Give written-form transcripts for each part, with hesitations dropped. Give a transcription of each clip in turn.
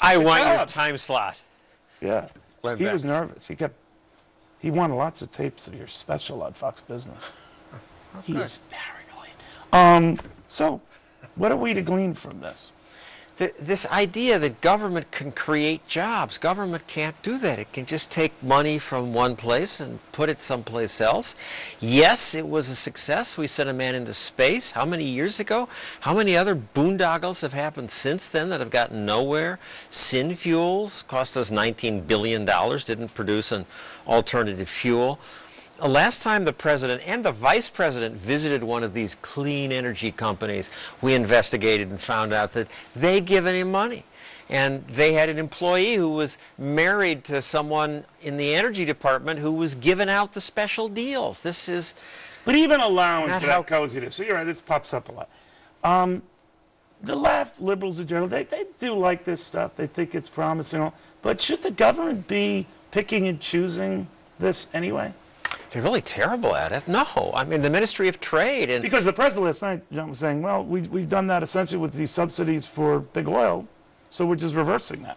I Good want job. your time slot. Yeah. Glenn He Beck. was nervous. He won lots of tapes of your special on Fox Business. He good. is paranoid. So, what are we to glean from this? This idea that government can create jobs, government can't do that. It can just take money from one place and put it someplace else. Yes, it was a success. We sent a man into space. How many years ago? How many other boondoggles have happened since then that have gotten nowhere? Syn fuels cost us $19 billion, didn't produce an alternative fuel. Last time the president and the vice president visited one of these clean energy companies, we investigated and found out that they'd given him money. And they had an employee who was married to someone in the energy department who was giving out the special deals. This is... But even allowing Not for that coziness, so you're right, this pops up a lot. The left, liberals in general, they do like this stuff. They think it's promising. But should the government be picking and choosing this anyway? They're really terrible at it. No, I mean the Ministry of Trade and Because the president last night, John, was saying, well, we've done that essentially with these subsidies for big oil, so we're just reversing that.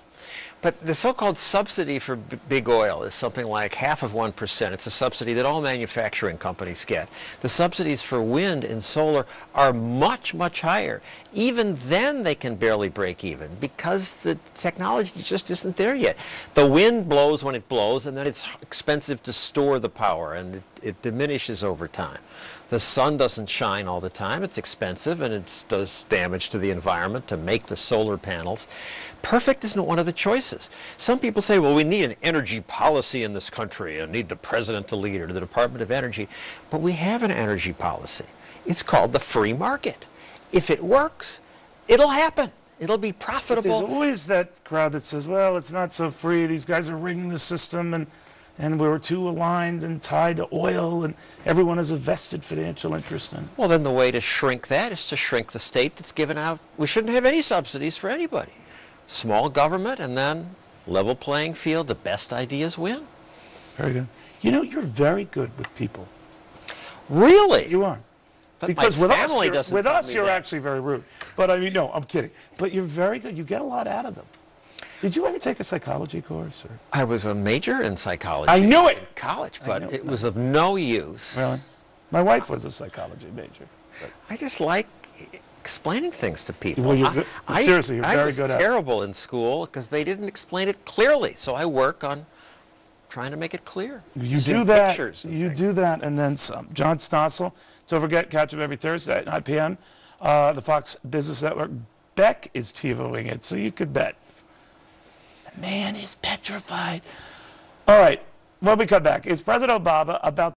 But the so-called subsidy for big oil is something like 0.5%. It's a subsidy that all manufacturing companies get. The subsidies for wind and solar are much, much higher. Even then they can barely break even because the technology just isn't there yet. The wind blows when it blows, and then it's expensive to store the power, and it diminishes over time. The sun doesn't shine all the time. It's expensive, and it does damage to the environment to make the solar panels. Perfect isn't one of the choices. Some people say, well, we need an energy policy in this country and need the president to lead or the Department of Energy. But we have an energy policy. It's called the free market. If it works, it'll happen. It'll be profitable. But there's always that crowd that says, well, it's not so free. These guys are rigging the system, and we're too aligned and tied to oil, and everyone has a vested financial interest in it. Well, then the way to shrink that is to shrink the state that's given out. We shouldn't have any subsidies for anybody. Small government and then level playing field. The best ideas win. Very good. You know, you're very good with people. Really? You are. But Because my with family us, doesn't tell me you're that. actually very rude. But I mean, no, I'm kidding. But you're very good. You get a lot out of them. Did you ever take a psychology course? Or? I was a major in psychology. I knew it! In college, but knew it it. was of no use. Really? My wife was a psychology major. But I just like explaining things to people. Well, seriously, you're I very was good at it. terrible in school because they didn't explain it clearly. So I work on trying to make it clear. You using do that. pictures and You things. do that, and then some. John Stossel. Don't forget, catch him every Thursday at 9 p.m. The Fox Business Network. Beck is TiVoing it, so you could bet. The man is petrified. All right, when we come back, is President Obama about